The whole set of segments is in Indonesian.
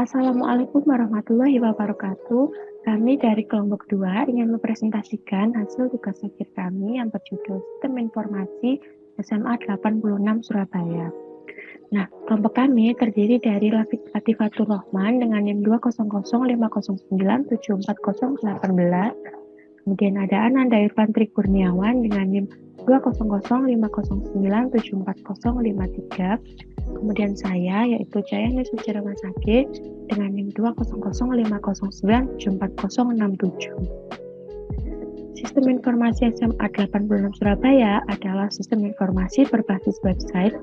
Assalamualaikum warahmatullahi wabarakatuh. Kami dari kelompok 2 ingin mempresentasikan hasil tugas akhir kami yang berjudul Sistem Informasi SMA 86 Surabaya. Nah, kelompok kami terdiri dari Latifatur Rahman dengan NIM 20050974018. Kemudian ada Ananda Irfantri Kurniawan dengan NIM 2005009744053. Kemudian saya yaitu Jayani Suciramasake dengan NIM 2005009744067. Sistem Informasi SMA 86 Surabaya adalah sistem informasi berbasis website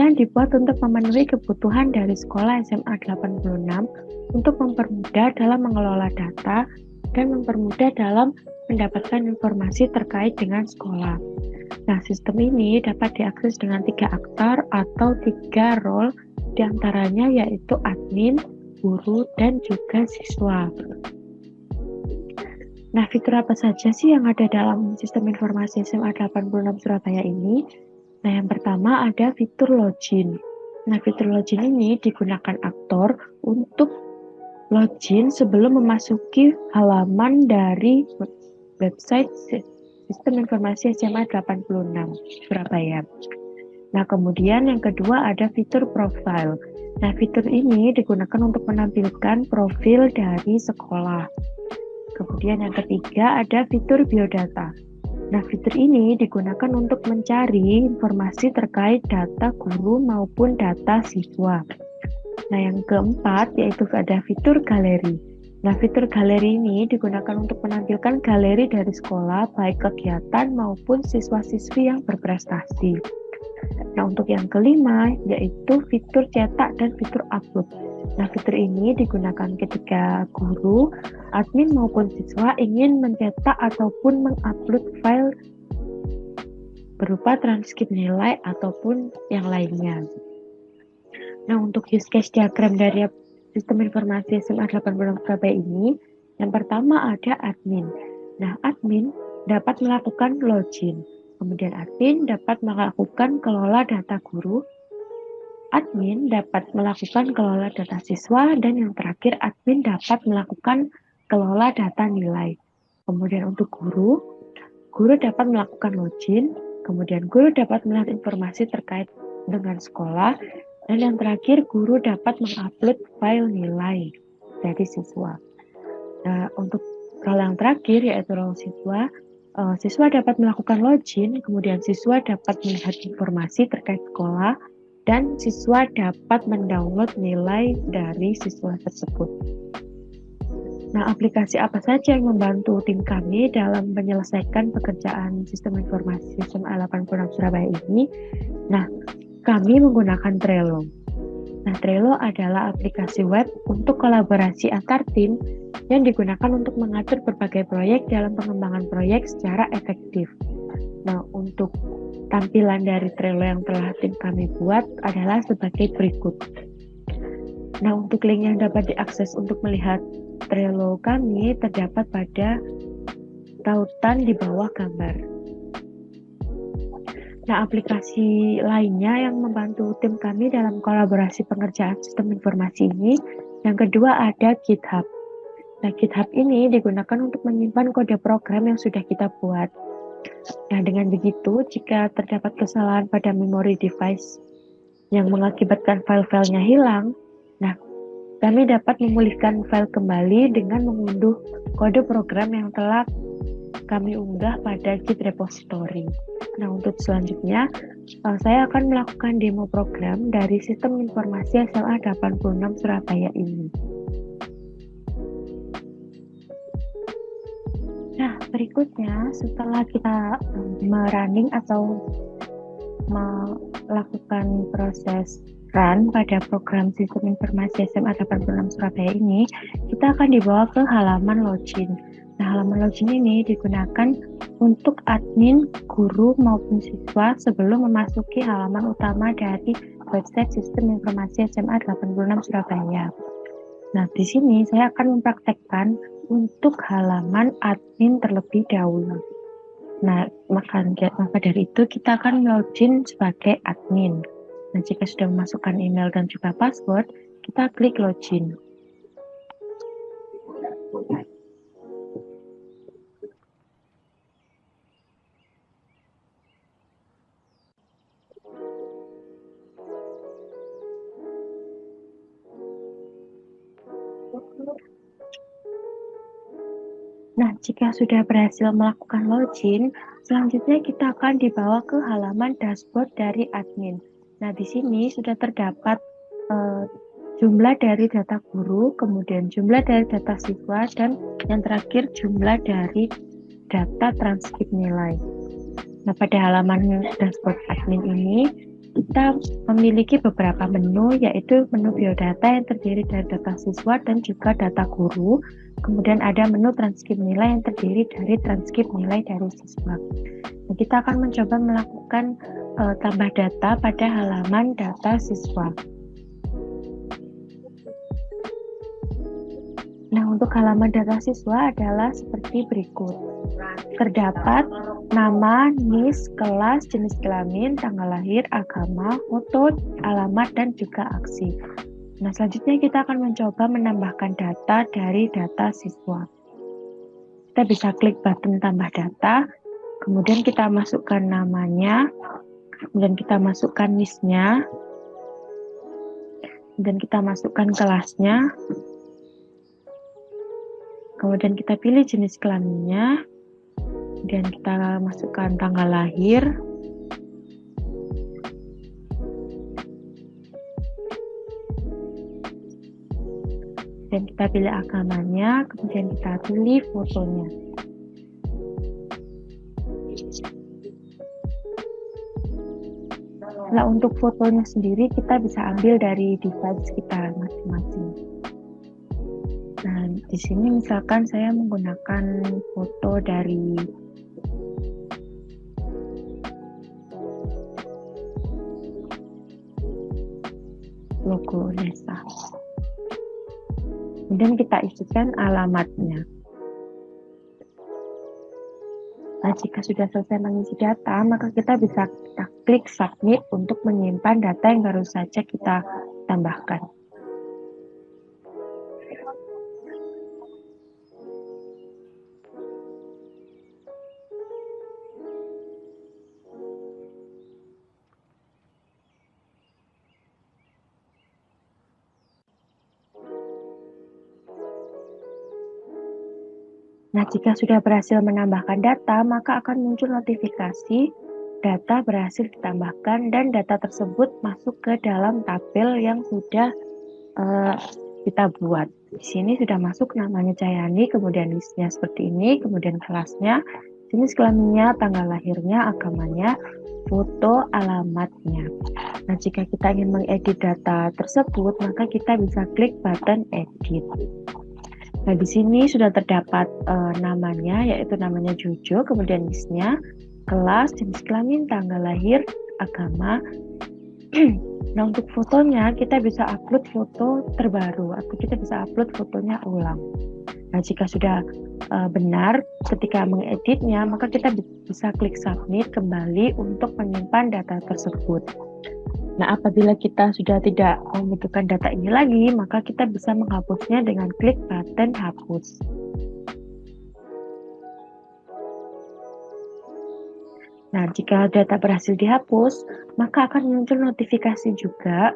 yang dibuat untuk memenuhi kebutuhan dari sekolah SMA 86 untuk mempermudah dalam mengelola data dan mempermudah dalam mendapatkan informasi terkait dengan sekolah. Nah, sistem ini dapat diakses dengan 3 aktor atau 3 role, diantaranya yaitu admin, guru, dan juga siswa. Nah, fitur apa saja sih yang ada dalam sistem informasi SMA 86 Surabaya ini? Nah, yang pertama ada fitur login. Nah, fitur login ini digunakan aktor untuk login sebelum memasuki halaman dari website Sistem Informasi SMA 86 Surabaya. Nah, kemudian yang kedua ada fitur profile. Nah, fitur ini digunakan untuk menampilkan profil dari sekolah. Kemudian yang ketiga ada fitur biodata. Nah, fitur ini digunakan untuk mencari informasi terkait data guru maupun data siswa. Nah, yang keempat yaitu ada fitur galeri. Nah, fitur galeri ini digunakan untuk menampilkan galeri dari sekolah, baik kegiatan maupun siswa-siswi yang berprestasi. Nah, untuk yang kelima, yaitu fitur cetak dan fitur upload. Nah, fitur ini digunakan ketika guru, admin maupun siswa ingin mencetak ataupun mengupload file berupa transkrip nilai ataupun yang lainnya. Nah, untuk use case diagram dari Sistem Informasi SMA 86 Surabaya ini, yang pertama ada admin. Nah, admin dapat melakukan login. Kemudian admin dapat melakukan kelola data guru. Admin dapat melakukan kelola data siswa. Dan yang terakhir, admin dapat melakukan kelola data nilai. Kemudian untuk guru dapat melakukan login. Kemudian guru dapat melihat informasi terkait dengan sekolah. Dan yang terakhir, guru dapat mengupload file nilai dari siswa. Nah, untuk role yang terakhir, yaitu role siswa, siswa dapat melakukan login, kemudian siswa dapat melihat informasi terkait sekolah, dan siswa dapat mendownload nilai dari siswa tersebut. Nah, aplikasi apa saja yang membantu tim kami dalam menyelesaikan pekerjaan sistem informasi SMA 86 Surabaya ini? Nah, kami menggunakan Trello. Nah, Trello adalah aplikasi web untuk kolaborasi antar tim yang digunakan untuk mengatur berbagai proyek dalam pengembangan proyek secara efektif. Nah, untuk tampilan dari Trello yang telah tim kami buat adalah sebagai berikut. Nah, untuk link yang dapat diakses untuk melihat Trello kami terdapat pada tautan di bawah gambar. Nah, aplikasi lainnya yang membantu tim kami dalam kolaborasi pengerjaan sistem informasi ini, yang kedua ada GitHub. Nah, GitHub ini digunakan untuk menyimpan kode program yang sudah kita buat. Nah, dengan begitu, jika terdapat kesalahan pada memori device yang mengakibatkan file-filenya hilang, nah, kami dapat memulihkan file kembali dengan mengunduh kode program yang telah kami unggah pada Git repository. Nah, untuk selanjutnya, saya akan melakukan demo program dari Sistem Informasi SMA 86 Surabaya ini. Nah, berikutnya setelah kita merunning atau melakukan proses run pada program Sistem Informasi SMA 86 Surabaya ini, kita akan dibawa ke halaman login. Nah, halaman login ini digunakan untuk admin, guru, maupun siswa sebelum memasuki halaman utama dari website Sistem Informasi SMA 86 Surabaya. Nah, di sini saya akan mempraktekkan untuk halaman admin terlebih dahulu. Nah, maka dari itu kita akan login sebagai admin. Nah, jika sudah memasukkan email dan juga password, kita klik login. Nah, jika sudah berhasil melakukan login, selanjutnya kita akan dibawa ke halaman dashboard dari admin. Nah, di sini sudah terdapat jumlah dari data guru, kemudian jumlah dari data siswa, dan yang terakhir jumlah dari data transkrip nilai. Nah, pada halaman dashboard admin ini, kita memiliki beberapa menu, yaitu menu biodata yang terdiri dari data siswa dan juga data guru. Kemudian ada menu transkrip nilai yang terdiri dari transkrip nilai dari siswa. Nah, kita akan mencoba melakukan tambah data pada halaman data siswa. Nah, untuk halaman data siswa adalah seperti berikut. Terdapat nama, NIS, kelas, jenis kelamin, tanggal lahir, agama, foto, alamat, dan juga aksi. Nah, selanjutnya kita akan mencoba menambahkan data dari data siswa. Kita bisa klik button tambah data, kemudian kita masukkan namanya, kemudian kita masukkan NIS-nya, dan kita masukkan kelasnya, kemudian kita pilih jenis kelaminnya, dan kita masukkan tanggal lahir, dan kita pilih agamanya, kemudian kita pilih fotonya. Nah, untuk fotonya sendiri kita bisa ambil dari device kita masing-masing. Nah, di sini misalkan saya menggunakan foto dari logo desa. Kemudian kita isikan alamatnya. Nah, jika sudah selesai mengisi data, maka kita bisa klik submit untuk menyimpan data yang baru saja kita tambahkan. Nah, jika sudah berhasil menambahkan data, maka akan muncul notifikasi data berhasil ditambahkan dan data tersebut masuk ke dalam tabel yang sudah kita buat. Di sini sudah masuk namanya Cayani, kemudian listnya seperti ini, kemudian kelasnya, jenis kelaminnya, tanggal lahirnya, agamanya, foto, alamatnya. Nah, jika kita ingin mengedit data tersebut, maka kita bisa klik button edit. Nah, di sini sudah terdapat namanya, yaitu namanya Jojo, kemudian listnya, kelas, jenis kelamin, tanggal lahir, agama. Nah, untuk fotonya kita bisa upload foto terbaru atau kita bisa upload fotonya ulang. Nah, jika sudah benar ketika mengeditnya, maka kita bisa klik submit kembali untuk menyimpan data tersebut. Nah, apabila kita sudah tidak membutuhkan data ini lagi, maka kita bisa menghapusnya dengan klik button hapus. Nah, jika data berhasil dihapus, maka akan muncul notifikasi juga,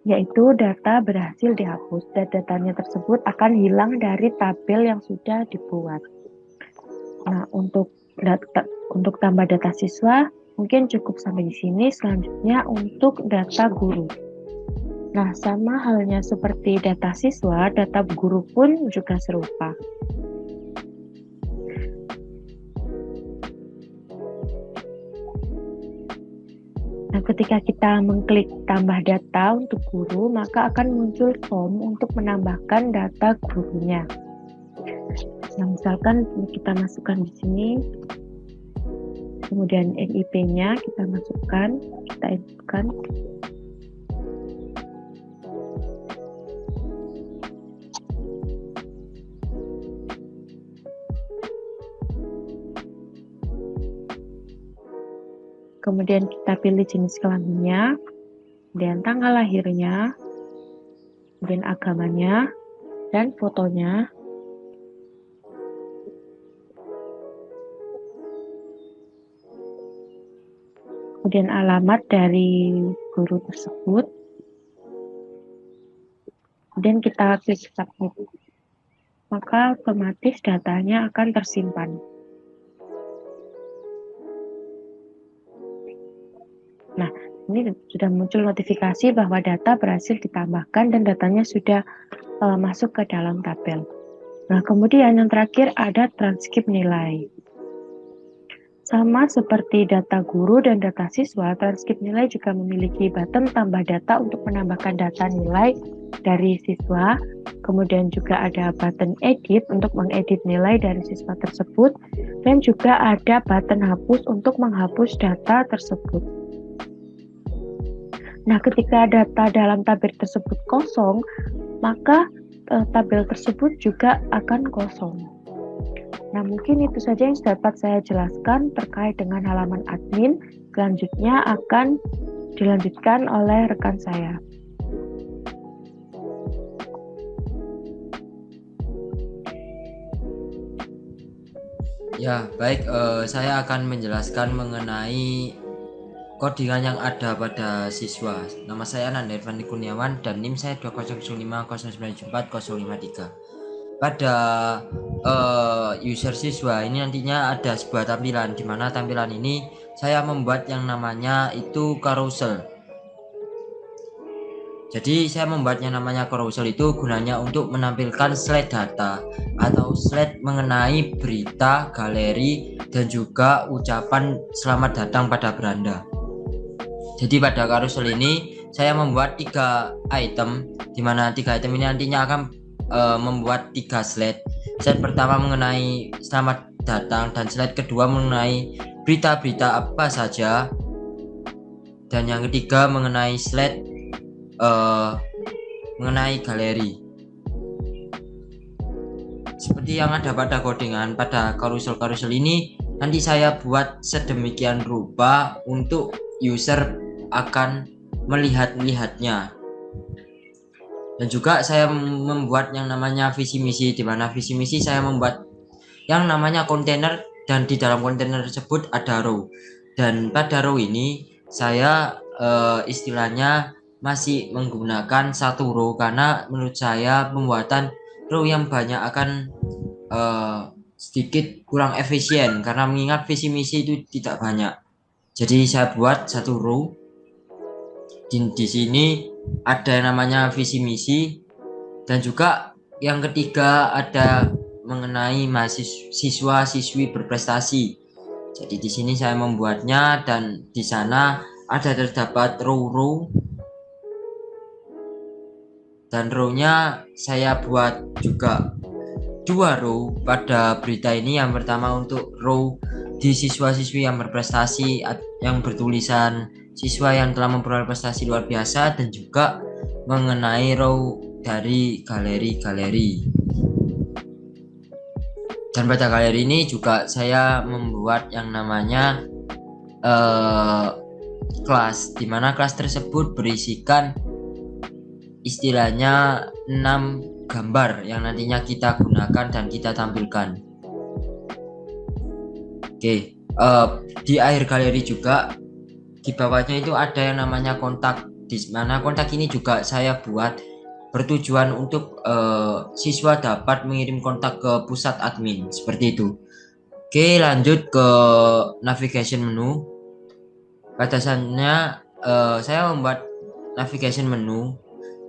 yaitu data berhasil dihapus, dan datanya tersebut akan hilang dari tabel yang sudah dibuat. Nah, untuk tambah data siswa, mungkin cukup sampai di sini. Selanjutnya untuk data guru. Nah, sama halnya seperti data siswa, data guru pun juga serupa. Nah, ketika kita mengklik tambah data untuk guru, maka akan muncul form untuk menambahkan data gurunya. Nah, misalkan kita masukkan di sini, kemudian NIP-nya kita masukkan, kita inputkan. Kemudian kita pilih jenis kelaminnya, kemudian tanggal lahirnya, kemudian agamanya, dan fotonya. Kemudian alamat dari guru tersebut. Kemudian kita klik submit. Maka otomatis datanya akan tersimpan. Nah, ini sudah muncul notifikasi bahwa data berhasil ditambahkan dan datanya sudah masuk ke dalam tabel. Nah, kemudian yang terakhir ada transkrip nilai. Sama seperti data guru dan data siswa, transkrip nilai juga memiliki button tambah data untuk menambahkan data nilai dari siswa. Kemudian juga ada button edit untuk mengedit nilai dari siswa tersebut. Dan juga ada button hapus untuk menghapus data tersebut. Nah, ketika data dalam tabel tersebut kosong, maka tabel tersebut juga akan kosong. Nah, mungkin itu saja yang dapat saya jelaskan terkait dengan halaman admin. Selanjutnya akan dilanjutkan oleh rekan saya. Ya, baik, saya akan menjelaskan mengenai codingan yang ada pada siswa. Nama saya Nanda Irfan Kurniawan dan NIM saya 200509740553. Pada user siswa ini nantinya ada sebuah tampilan, di mana tampilan ini saya membuat yang namanya itu carousel. Jadi saya membuat yang namanya carousel itu gunanya untuk menampilkan slide data atau slide mengenai berita, galeri, dan juga ucapan selamat datang pada beranda. Jadi pada carousel ini saya membuat 3 item, di mana 3 item ini nantinya akan membuat 3 slide. Slide pertama mengenai selamat datang dan slide kedua mengenai berita-berita apa saja, dan yang ketiga mengenai slide mengenai galeri. Seperti yang ada pada codingan pada carousel ini, nanti saya buat sedemikian rupa untuk user akan melihatnya. Dan juga saya membuat yang namanya visi misi, di mana visi misi saya membuat yang namanya kontainer, dan di dalam kontainer tersebut ada row. Dan pada row ini saya istilahnya masih menggunakan satu row, karena menurut saya pembuatan row yang banyak akan sedikit kurang efisien, karena mengingat visi misi itu tidak banyak. Jadi saya buat satu row. Di sini ada yang namanya visi misi, dan juga yang ketiga ada mengenai mahasiswa siswi berprestasi. Jadi di sini saya membuatnya, dan di sana ada terdapat row-row, dan row-nya saya buat juga 2 row pada berita ini. Yang pertama untuk row di siswa-siswi yang berprestasi yang bertulisan siswa yang telah memperoleh prestasi luar biasa, dan juga mengenai row dari galeri-galeri. Dan pada galeri ini juga saya membuat yang namanya kelas, dimana kelas tersebut berisikan istilahnya 6 gambar yang nantinya kita gunakan dan kita tampilkan. Oke, di akhir galeri juga di bawahnya itu ada yang namanya kontak, di mana kontak ini juga saya buat bertujuan untuk siswa dapat mengirim kontak ke pusat admin, seperti itu. Oke, lanjut ke navigation menu. Pada dasarnya saya membuat navigation menu.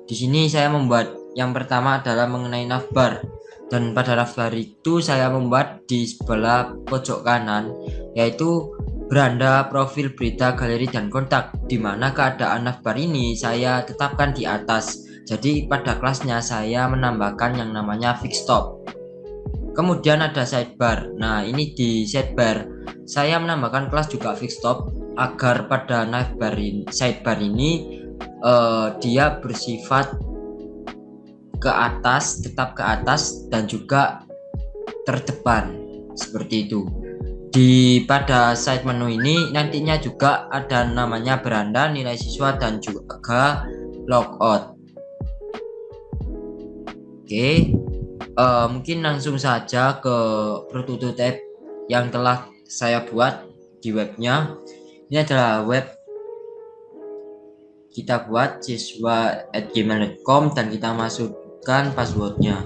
Di sini saya membuat yang pertama adalah mengenai navbar, dan pada navbar itu saya membuat di sebelah pojok kanan yaitu beranda, profil, berita, galeri, dan kontak, di mana keadaan navbar ini saya tetapkan di atas. Jadi pada kelasnya saya menambahkan yang namanya fix stop. Kemudian ada sidebar. Nah, ini di sidebar saya menambahkan kelas juga fix stop, agar pada sidebar ini dia bersifat ke atas, tetap ke atas, dan juga terdepan, seperti itu. Pada side menu ini nantinya juga ada namanya beranda, nilai siswa, dan juga logout. Oke, mungkin langsung saja ke prototype yang telah saya buat di webnya. Ini adalah web kita buat siswa@gmail.com dan kita masukkan passwordnya.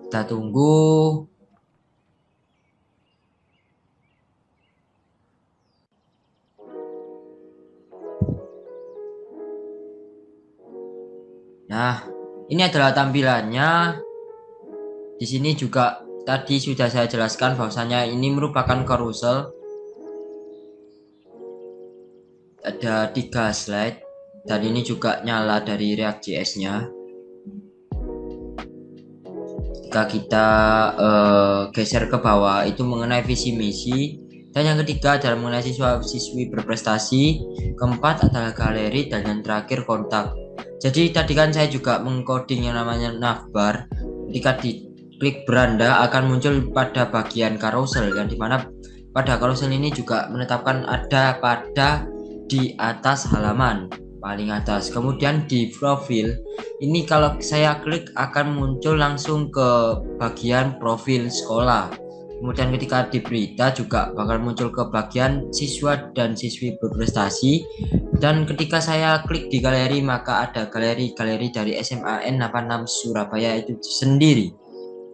Kita tunggu. Nah, ini adalah tampilannya. Di sini juga tadi sudah saya jelaskan bahwasanya ini merupakan carousel. Ada 3 slide dan ini juga nyala dari React.js-nya. Jika kita geser ke bawah itu mengenai visi misi, dan yang ketiga adalah mengenai siswa-siswi berprestasi, keempat adalah galeri, dan yang terakhir kontak. Jadi tadi kan saya juga mengcoding yang namanya navbar. Ketika diklik beranda akan muncul pada bagian carousel, yang dimana pada carousel ini juga menetapkan ada pada di atas halaman paling atas. Kemudian di profil ini kalau saya klik akan muncul langsung ke bagian profil sekolah. Kemudian ketika di berita juga bakal muncul ke bagian siswa dan siswi berprestasi. Dan ketika saya klik di galeri maka ada galeri dari SMAN 86 Surabaya itu sendiri.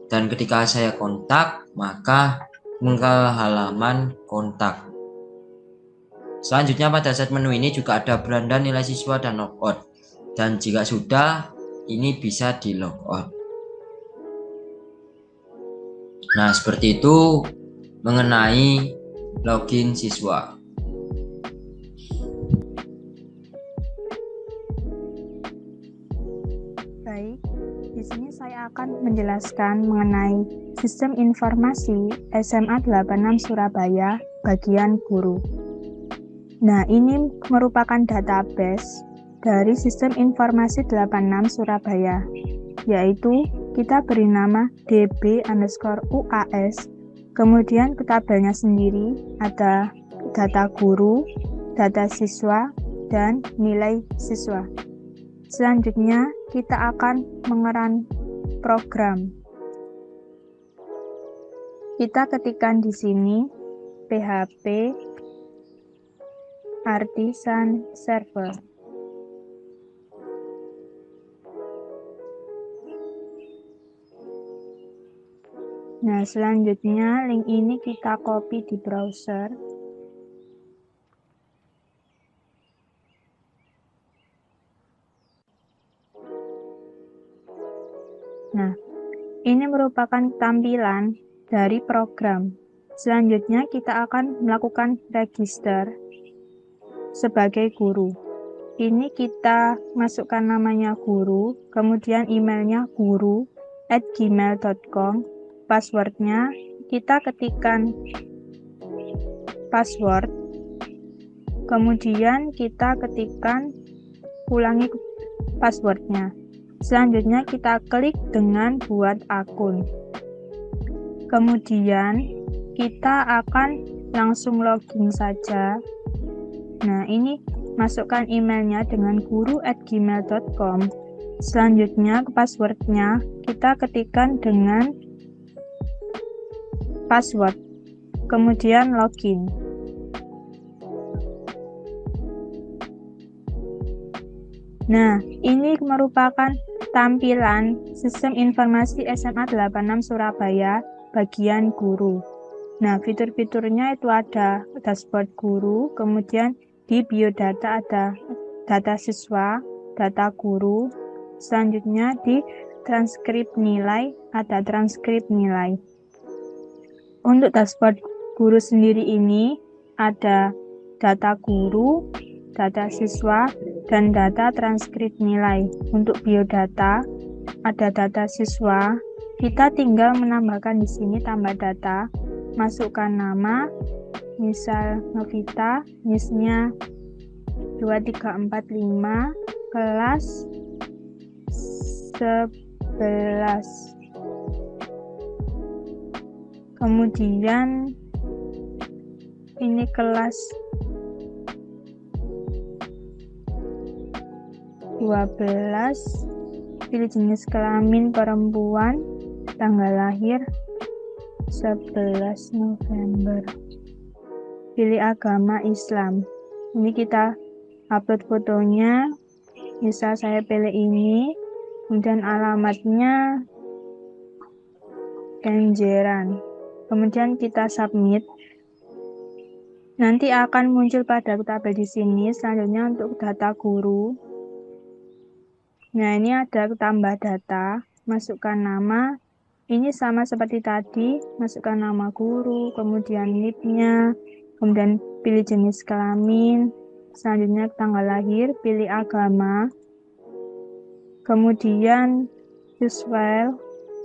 Dan ketika saya kontak maka ke halaman kontak. Selanjutnya pada set menu ini juga ada beranda, nilai siswa, dan logout. Dan jika sudah, ini bisa di logout. Nah, seperti itu mengenai login siswa. Baik, di sini saya akan menjelaskan mengenai sistem informasi SMA 86 Surabaya bagian guru. Nah, ini merupakan database dari sistem informasi 86 Surabaya, yaitu kita beri nama db_uas, kemudian ke tabelnya sendiri ada data guru, data siswa, dan nilai siswa. Selanjutnya, kita akan mengeran program. Kita ketikkan di sini PHP Artisan Server. Nah, selanjutnya link ini kita copy di browser. Nah, ini merupakan tampilan dari program. Selanjutnya kita akan melakukan register sebagai guru. Ini kita masukkan namanya guru, kemudian emailnya guru@gmail.com, passwordnya kita ketikkan password, kemudian kita ketikkan ulangi passwordnya. Selanjutnya kita klik dengan buat akun. Kemudian kita akan langsung login saja. Nah, ini masukkan emailnya dengan guru@gmail.com. Selanjutnya passwordnya kita ketikkan dengan password. Kemudian login. Nah, ini merupakan tampilan sistem informasi SMA 86 Surabaya bagian guru. Nah, fitur-fiturnya itu ada dashboard guru, kemudian di biodata ada data siswa, data guru, selanjutnya di transkrip nilai ada transkrip nilai. Untuk dashboard guru sendiri ini ada data guru, data siswa, dan data transkrip nilai. Untuk biodata ada data siswa, kita tinggal menambahkan di sini tambah data, masukkan nama, misal Novita, NIS-nya 2345, kelas 11. Kemudian ini kelas 12, pilih jenis kelamin perempuan, tanggal lahir 11 November. pilih agama Islam. Ini kita upload fotonya, misal saya pilih ini, kemudian alamatnya Kenjeran. Kemudian kita submit. Nanti akan muncul pada tabel di sini. Selanjutnya untuk data guru. Nah, ini ada tambah data, masukkan nama. Ini sama seperti tadi, masukkan nama guru, kemudian NIP-nya, kemudian pilih jenis kelamin, selanjutnya tanggal lahir, pilih agama, kemudian choose file,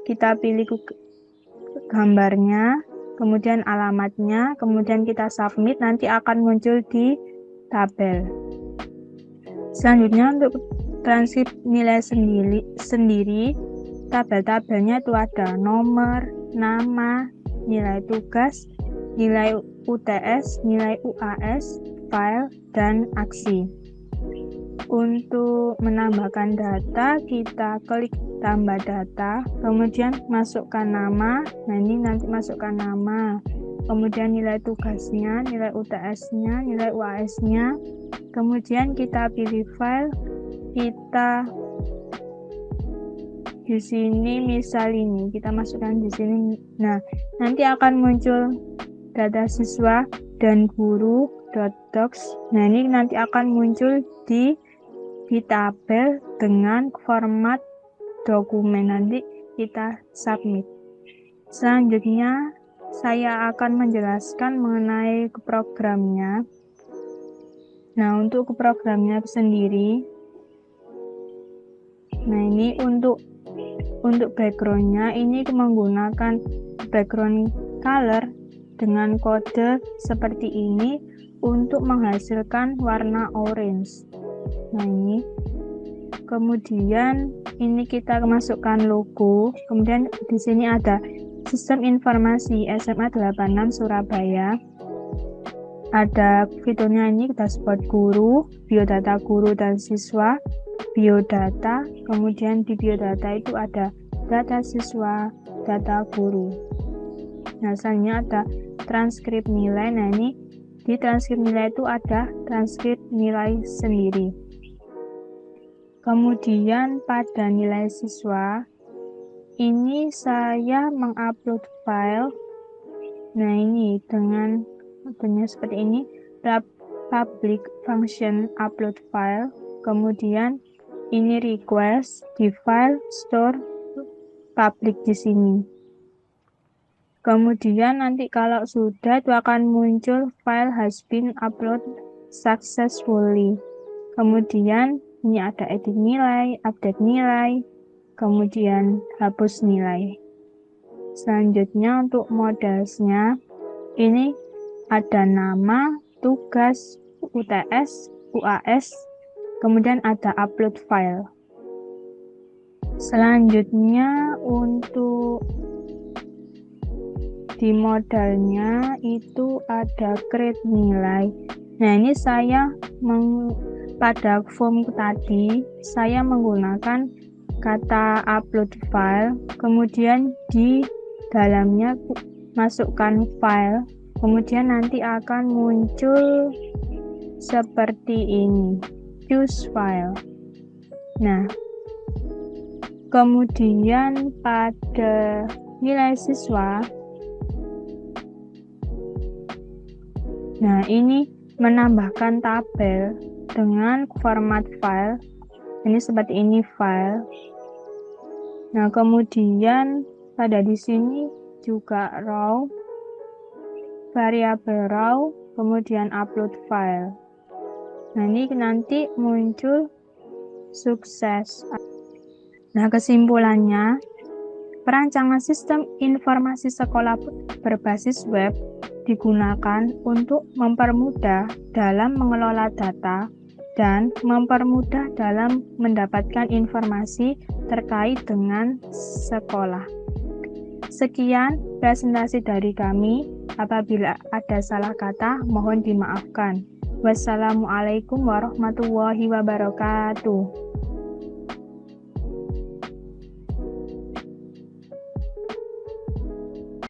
kita pilih gambarnya, kemudian alamatnya, kemudian kita submit, nanti akan muncul di tabel. Selanjutnya untuk transkrip nilai sendiri, tabel-tabelnya itu ada nomor, nama, nilai tugas, nilai UTS, nilai UAS, file, dan aksi. Untuk menambahkan data, kita klik tambah data, kemudian masukkan nama. Nah, ini nanti masukkan nama, kemudian nilai tugasnya, nilai UTS-nya, nilai UAS-nya, kemudian kita pilih file, kita di sini misal ini kita masukkan di sini. Nah, nanti akan muncul data siswa dan guru.docs. Nah, ini nanti akan muncul di tabel dengan format dokumen. Nanti kita submit. Selanjutnya saya akan menjelaskan mengenai programnya. Nah, untuk programnya sendiri, nah ini untuk backgroundnya, ini menggunakan background color dengan kode seperti ini untuk menghasilkan warna orange. Nah, ini kemudian ini kita masukkan logo, kemudian di sini ada sistem informasi SMA 86 Surabaya, ada fiturnya, ini dashboard guru, biodata guru dan siswa, biodata, kemudian di biodata itu ada data siswa, data guru. Nah, selanjutnya ada transkrip nilai. Nah, ini di transkrip nilai itu ada transkrip nilai sendiri. Kemudian pada nilai siswa, ini saya mengupload file. Nah, ini dengan bentuknya seperti ini, public function upload file. Kemudian ini request di file store public di sini. Kemudian nanti kalau sudah itu akan muncul file has been upload successfully. Kemudian ini ada edit nilai, update nilai, kemudian hapus nilai. Selanjutnya untuk modelsnya, ini ada nama, tugas, UTS, UAS, kemudian ada upload file. Selanjutnya untuk di modalnya itu ada create nilai. Nah, ini saya pada form tadi saya menggunakan kata upload file, kemudian di dalamnya masukkan file, kemudian nanti akan muncul seperti ini, choose file. Nah, kemudian pada nilai siswa, nah ini menambahkan tabel dengan format file. Ini seperti ini file. Nah, kemudian pada di sini juga raw, variabel raw, kemudian upload file. Nah, ini nanti muncul sukses. Nah, kesimpulannya, perancangan sistem informasi sekolah berbasis web digunakan untuk mempermudah dalam mengelola data dan mempermudah dalam mendapatkan informasi terkait dengan sekolah. Sekian presentasi dari kami. Apabila ada salah kata, mohon dimaafkan. Wassalamualaikum warahmatullahi wabarakatuh.